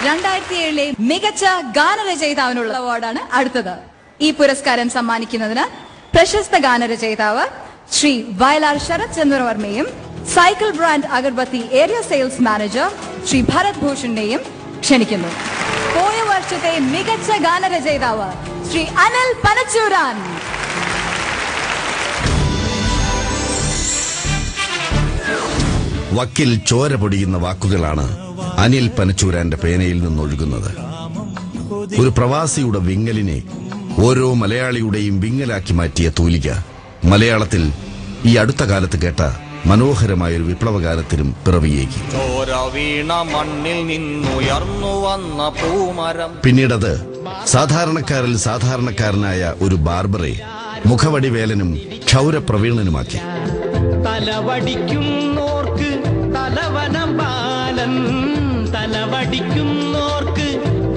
2007 മികച്ച ഗാനരചയിതാവിനുള്ള അവാർഡാണ് അടുത്തത്. ഈ പുരസ്കാരം സമ്മാനിക്കുന്നതിന് പ്രശസ്ത ഗാനരചയിതാവ് ശ്രീ വയലാർ ശരത് ചന്ദ്രവർമ്മയും cycle brand agarbatti area sales manager Shri Bharat ഭൂഷണിനെയും ക്ഷണിക്കുന്നു. പോയ വർഷത്തെ മികച്ച ഗാനരചയിതാവ് ശ്രീ അനിൽ പനച്ചൂരാൻ. വക്കിൽ ചോര പൊടിയുന്ന വാക്കുകളാണ് അനിൽ പനച്ചൂരാന്റെ പേനയിൽ നിന്നൊഴുകുന്നത്. ഒരു പ്രവാസിയുടെ വിങ്ങലിനെ ഓരോ മലയാളിയുടെയും വിങ്ങലാക്കി മാറ്റിയ തൂലിക മലയാളത്തിൽ ഈ അടുത്ത കാലത്ത് കേട്ട മനോഹരമായൊരു വിപ്ലവകാലത്തിനും പിറവിയേകി. പിന്നീടത് സാധാരണക്കാരിൽ സാധാരണക്കാരനായ ഒരു ബാർബറെ മുഖവടിവേലനും ക്ഷൗരപ്രവീണനുമാക്കി. തലവടിക്കുന്നോർക്ക് തലവനം ബാലൻ, തലവടിക്കുന്നോർക്ക്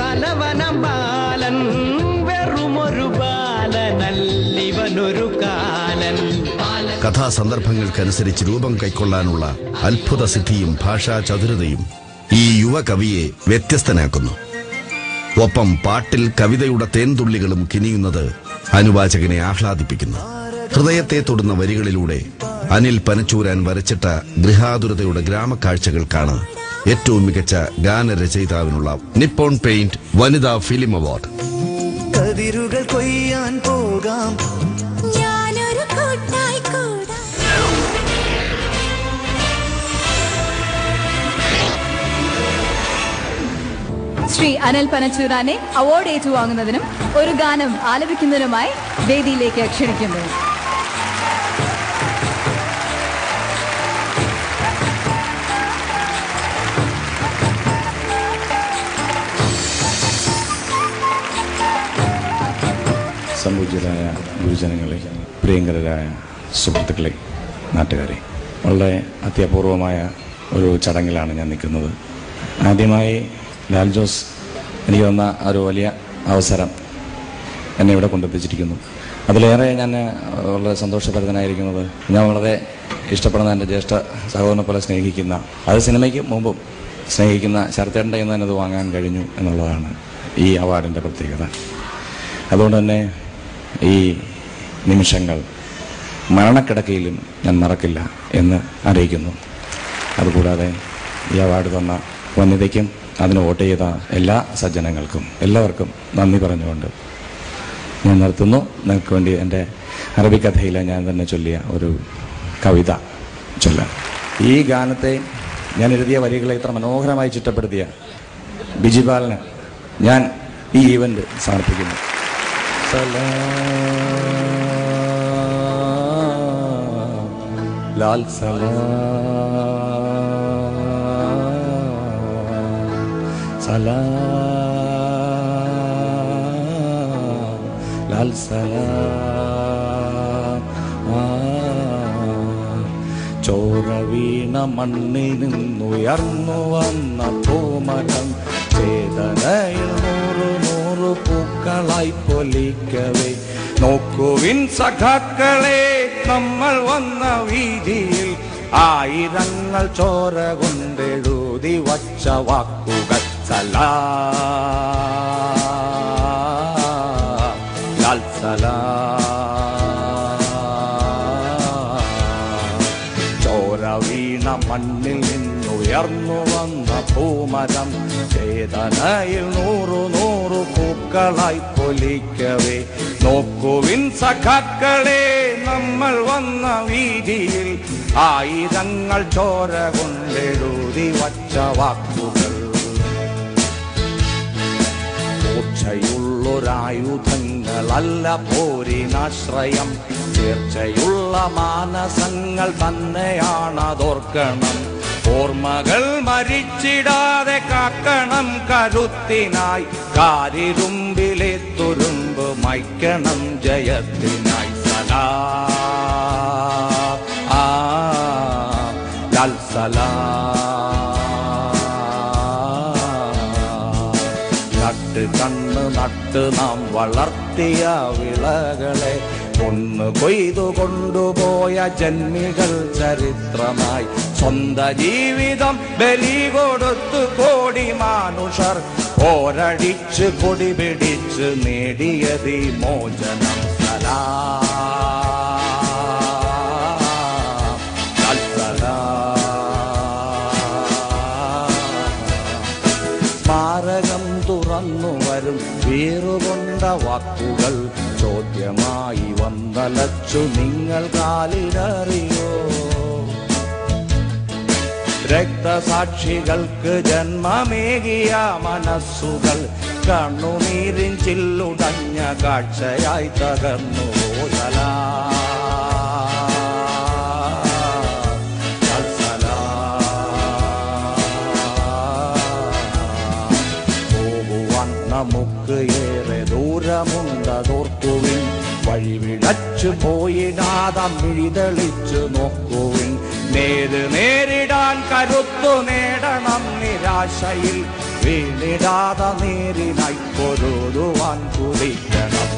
തലവനം ബാലൻ, വെറുമൊരു ബാലനല്ലിവനൊരു കാലൻ. കഥാസന്ദർഭങ്ങൾക്കനുസരിച്ച് രൂപം കൈക്കൊള്ളാനുള്ള അത്ഭുത സിദ്ധിയും ഭാഷാ ചതുരതയും ഈ യുവകവിയെ വ്യത്യസ്തനാക്കുന്നു. ഒപ്പം പാട്ടിൽ കവിതയുടെ തേൻതുള്ളികളും കിനിയുന്നത് അനുവാചകനെ ആഹ്ലാദിപ്പിക്കുന്നു. ഹൃദയത്തെ തൊടുന്ന വരികളിലൂടെ അനിൽ പനച്ചൂരാൻ വരച്ചിട്ട ഗൃഹാതുരതയുടെ ഗ്രാമക്കാഴ്ചകൾക്കാണ് ഏറ്റവും മികച്ച ഗാനരചയിതാവിനുള്ള നിപ്പോൺ പെയിന്റ് വനിതാ ഫിലിം അവാർഡ്. കതിരുകൾ കൊയ്യാൻ പോകാം, ശ്രീ അനിൽ പനച്ചൂരാനെ അവാർഡ് ഏറ്റുവാങ്ങുന്നതിനും ഒരു ഗാനം ആലപിക്കുന്നതിനുമായി വേദിയിലേക്ക് ക്ഷണിക്കുന്നു. സംപൂജ്യരായ ഗുരുജനങ്ങളെ, പ്രിയങ്കരായ സുഹൃത്തുക്കളെ, നാട്ടുകാരെ, വളരെ അത്യപൂർവമായ ഒരു ചടങ്ങിലാണ് ഞാൻ നിൽക്കുന്നത്. ആദ്യമായി ലാൽ ജോസ് എനിക്ക് തന്ന ഒരു വലിയ അവസരം എന്നെ ഇവിടെ കൊണ്ടെത്തിച്ചിരിക്കുന്നു. അതിലേറെ ഞാൻ വളരെ സന്തോഷഭരിതനായിരിക്കുന്നത്, ഞാൻ വളരെ ഇഷ്ടപ്പെടുന്ന എൻ്റെ ജ്യേഷ്ഠ സഹോദരനെ പോലെ സ്നേഹിക്കുന്ന, അത് സിനിമയ്ക്ക് മുമ്പും സ്നേഹിക്കുന്ന ശരത്തേട്ടൻ്റെ ഇന്ന് തന്നെ അത് വാങ്ങാൻ കഴിഞ്ഞു എന്നുള്ളതാണ് ഈ അവാർഡിൻ്റെ പ്രത്യേകത. അതുകൊണ്ട് തന്നെ ഈ നിമിഷങ്ങൾ മരണക്കിടക്കയിലും ഞാൻ മറക്കില്ല എന്ന് അറിയിക്കുന്നു. അതുകൂടാതെ ഈ അവാർഡ് തന്ന വനിതയ്ക്കും അതിന് വോട്ട് ചെയ്ത എല്ലാ സജ്ജനങ്ങൾക്കും എല്ലാവർക്കും നന്ദി പറഞ്ഞുകൊണ്ട് ഞാൻ നിർത്തുന്നു. നിങ്ങൾക്ക് വേണ്ടി എൻ്റെ അറബി കഥയിലെ ഞാൻ തന്നെ ചൊല്ലിയ ഒരു കവിത ചൊല്ലാം. ഈ ഗാനത്തെ ഞാൻ എഴുതിയ വരികളെ ഇത്ര മനോഹരമായി ചിട്ടപ്പെടുത്തിയ ബിജിപാലിന് ഞാൻ ഈ ഈവൻ്റ് സമർപ്പിക്കുന്നു. ലാൽ ലാൽ ചോര വീണ മണ്ണിൽ നിന്നുയർന്നു വന്ന പൂമരം ചേതനയിൽ നൂറു നൂറു പൂക്കളായി പൊലിക്കവേ, നോക്കുവിൻ സഖാക്കളെ നമ്മൾ വന്ന വീതിയിൽ ആയിരങ്ങൾ ചോര കൊണ്ടെഴുതി വച്ച വാക്കുകൾ ലാൽ ചോര വീണ മണ്ണിൽ നിന്നുയർന്നു വന്ന പൂമരം ചേതനയിൽ നൂറു നൂറു പൂക്കളായി പൊലിക്കവേ, നോക്കുവിൻ സഖാക്കളെ നമ്മൾ വന്ന വീതിയിൽ ആയിരങ്ങൾ ചോര കൊണ്ടെഴുതി വച്ച വാക്കുകൾ. മൂർച്ചയുള്ളൊരായുധങ്ങളല്ല പോരിനാശ്രയം, ചേർച്ചയുള്ള മാനസങ്ങൾ തന്നെയാണതോർക്കണം. ഓർമ്മകൾ മരിച്ചിടാതെ കാക്കണം കരുത്തിനായി, കാരിരുമ്പിലെ തുരുമ്പ് മൈക്കണം ജയത്തിനായി. ലാൽ നട്ട് കണ്ണ് നട്ട് നാം വളർത്തിയ വിളകളെ കൊന്നു കൊയ്തു കൊണ്ടുപോയ ജന്മികൾ ചരിത്രമായി സ്വന്ത ജീവിതം ബലി കൊടുത്തു കോടി മാനുഷർ പോരടിച്ച് കൊടി പിടിച്ച് നേടിയതി മോചനം. സ്മാരകം തുറന്നു വരും വീറുകൊണ്ട വാക്കുകൾ ചോദ്യമായി വന്നലച്ചു നിങ്ങൾ കാലിടറിയോ? രക്തസാക്ഷികൾക്ക് ജന്മമേകിയ മനസ്സുകൾ കണ്ണുനീരിൻ ചില്ലുടഞ്ഞ കാഴ്ചയായി തകർന്നു. പോകുവാൻ നമുക്ക് ഏറെ ദൂരമുണ്ടതോർക്കുവിൻ, വഴിവിളച്ചു പോയിടാതം വിഴിതെളിച്ചു നോക്കുവിൻ. നേരിടാൻ കരുത്തു നേടണം, നിരാശയിൽ വീണിടാതെ നേരിനായി പൊരുതുവാൻ കുടിക്കണം.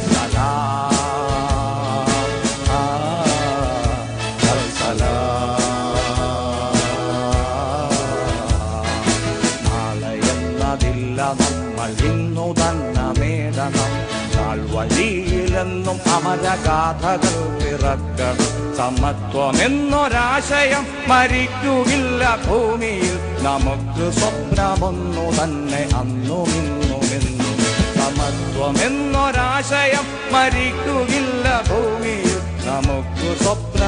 നാളെയെന്നതില്ല, നമ്മൾ ഇന്നു തന്നെ നേടണം. നാൾ വഴിയിലെന്നും അമരഗാഥകൾ പിറക്കണം. സമത്വമെന്നൊരാശയം മരിക്കുകില്ല ഭൂമിയിൽ, നമുക്ക് സ്വപ്നമൊന്നു തന്നെ അന്നുമിന്നുമെന്നും. സമത്വമെന്നൊരാശയം മരിക്കുകില്ല ഭൂമിയിൽ, നമുക്ക് സ്വപ്നം